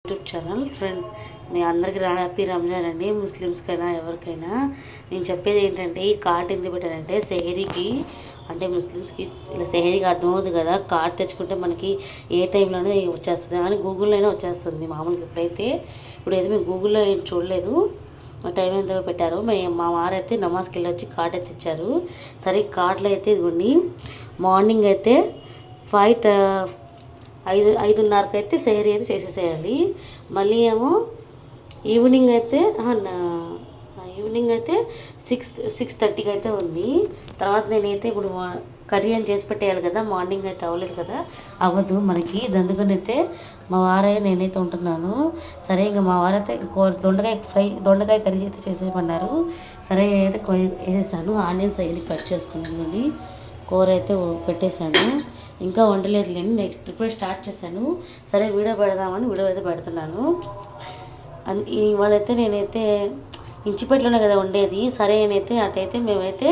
YouTube channel friend. మీ అందరికీ happy Ramzan అండి. ముస్లిమ్స్కైనా ఎవరికైనా నేను చెప్పేది ఏంటంటే, ఈ కార్డ్ ఎందుకు పెట్టారంటే సెహరీకి, అంటే ముస్లిమ్స్కి ఇలా సెహరీకి అర్థమవుతుంది కదా. కార్డ్ తెచ్చుకుంటే మనకి ఏ టైంలోనే వచ్చేస్తుంది అని గూగుల్లోనే వచ్చేస్తుంది మామూలుగా. ఇప్పుడైతే మేము గూగుల్లో ఏం చూడలేదు, మా టైం ఎంత పెట్టారు. మా వారైతే నమాజ్కి వెళ్ళి వచ్చి కార్డ్ అయితే ఇచ్చారు. సరే కార్డులో అయితే ఇదిగోండి, మార్నింగ్ అయితే 5:30కి అయితే సెహరీ అయితే చేసేసేయాలి. మళ్ళీ ఏమో ఈవినింగ్ అయితే 6:30కి అయితే ఉంది. తర్వాత నేనైతే ఇప్పుడు కర్రీ అని చేసి పెట్టేయాలి కదా, మార్నింగ్ అయితే అవ్వలేదు కదా, అవ్వదు మనకి. అందుకని అయితే మా వారయ్య నేనైతే ఉంటున్నాను. సరే ఇంకా మా వారైతే దొండకాయ కర్రీ అయితే చేసేయమన్నారు. సరే అయితే వేసేసాను. ఆనియన్స్ అవన్నీ కట్ చేసుకున్నాను, కూర అయితే పెట్టేశాను. ఇంకా వండలేదులేండి, నెక్స్ట్ ఇప్పుడే స్టార్ట్ చేశాను. సరే వీడియో పెడదామని వీడియో అయితే పెడుతున్నాను. ఇవాళైతే నేనైతే ఇంచిపెట్లోనే కదా ఉండేది. సరే నేనైతే అటైతే మేమైతే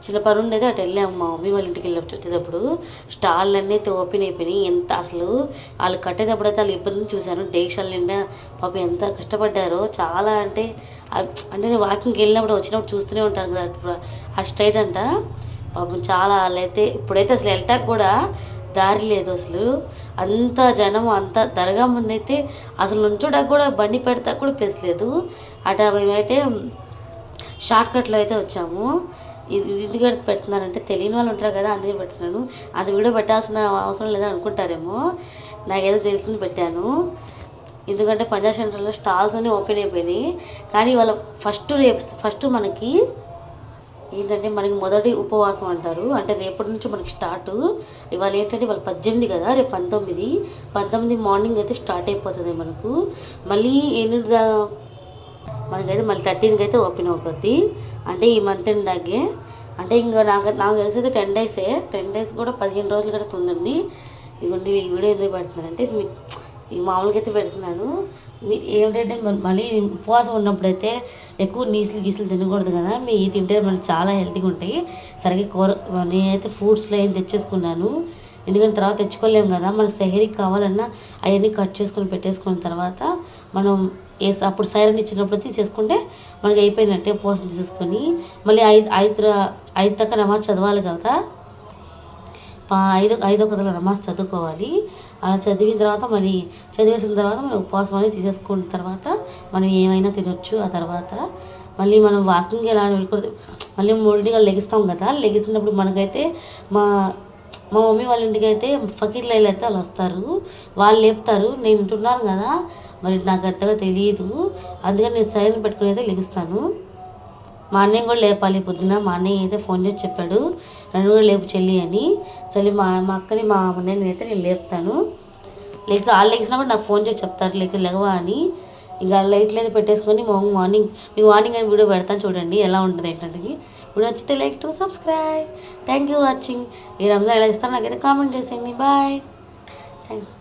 చిన్న పని ఉండేది, అటు వెళ్ళాము మా మమ్మీ వాళ్ళ ఇంటికి వచ్చేటప్పుడు. స్టాల్ అన్నీ అయితే ఓపెన్ అయిపోయినాయి. ఎంత అసలు వాళ్ళు కట్టేటప్పుడు అయితే వాళ్ళు ఇబ్బంది చూశాను. డేక్షాల నిండా పాపం ఎంత కష్టపడ్డారో. చాలా అంటే నేను వాకింగ్కి వెళ్ళినప్పుడు వచ్చినప్పుడు చూస్తూనే ఉంటాను కదా ఆ స్ట్రైట్ అంట. పాపం చాలా వాళ్ళైతే ఇప్పుడైతే అసలు వెళ్ళటానికి కూడా దారి లేదు. అసలు అంత జనం, అంత దర్గా ముందైతే అసలు నుంచోడానికి కూడా బండి పెడతా కూడా ప్లేస్ లేదు. అట మేమైతే షార్ట్ కట్లో అయితే వచ్చాము. ఇది కూడా పెడుతున్నానంటే తెలియని వాళ్ళు ఉంటారు కదా, అందుకే పెడుతున్నాను. అది వీడియో పెట్టాల్సిన అవసరం లేదని అనుకుంటారేమో, నాకేదో తెలిసింది పెట్టాను. ఎందుకంటే పంజాబ్ సెంటర్లో స్టాల్స్ అన్నీ ఓపెన్ అయిపోయినాయి. కానీ వాళ్ళ ఫస్ట్ మనకి ఏంటంటే మనకి మొదటి ఉపవాసం అంటారు. అంటే రేపటి నుంచి మనకి స్టార్ట్. ఇవాళ ఏంటంటే ఇవాళ 18 కదా, రేపు 19 మార్నింగ్ అయితే స్టార్ట్ అయిపోతుంది మనకు. మళ్ళీ మనకైతే మళ్ళీ 13కి అయితే ఓపెన్ అవుతుంది. అంటే ఈ మంత్ ఎండ్ దాకే. అంటే ఇంకా నాకు తెలిసి 10 డేస్ కూడా 15 రోజులు కూడా ఉందండి. ఇదిగోండి ఈ వీడియో ఎందుకు పెడుతున్నానంటే ఈ మామూలుగా అయితే పెడుతున్నాను. ఏంటంటే మళ్ళీ ఉపవాసం ఉన్నప్పుడైతే ఎక్కువ గీసులు తినకూడదు కదా. ఈ తింటే మనకి చాలా హెల్తీగా ఉంటాయి. సరిగ్గా కూర నేనైతే ఫ్రూట్స్లో ఏం తెచ్చేసుకున్నాను, ఎందుకంటే తర్వాత తెచ్చుకోలేము కదా. మనకు సెహరీకి కావాలన్నా అవన్నీ కట్ చేసుకొని పెట్టేసుకున్న తర్వాత మనం అప్పుడు సైరన్ ఇచ్చినప్పుడు తీసేసుకుంటే మనకి అయిపోయినట్టే. ఉపవాసం తీసేసుకొని మళ్ళీ 5 దాకా నమాజ్ చదవాలి కదా. 5 కథలో నమాజ్ చదువుకోవాలి. అలా చదివిన తర్వాత మళ్ళీ చదివేసిన తర్వాత మనం ఉపవాసం అనేది తీసేసుకున్న తర్వాత మనం ఏమైనా తినొచ్చు. ఆ తర్వాత మళ్ళీ మనం వాకింగ్ ఎలా వెళ్ళకూడదు. మళ్ళీ 3 లెగిస్తాం కదా, లెగిసినప్పుడు మనకైతే మా మమ్మీ వాళ్ళ ఇంటికి అయితే ఫకీర్లు అయితే వాళ్ళు వస్తారు, వాళ్ళు లేపుతారు. నేను వింటున్నాను కదా, మరి నాకు అంతగా తెలియదు. అందుకని నేను సైలెంట్ పెట్టుకుని అయితే లెగుస్తాను. మా అన్నయ్య కూడా లేపాలి పొద్దున. మా అన్నయ్య అయితే ఫోన్ చేసి చెప్పాడు, నన్ను కూడా లేపు చెల్లి అని. సరే మా అక్కని మా అన్నయ్యని అయితే నేను లేపుతాను. వాళ్ళు లెగిసినప్పుడు నాకు ఫోన్ చేసి చెప్తారు లెగవా అని. ఇంకా లైట్లు అయితే పెట్టేసుకొని మార్నింగ్ అని వీడియో పెడతాను, చూడండి ఎలా ఉంటుంది ఏంటంటే. వీడియో నచ్చితే like to subscribe. Thank you watching. ఈ రంజాన్ ఎలా ఇస్తాను నాకైతే కామెంట్ చేసేయండి. బాయ్. Thank you.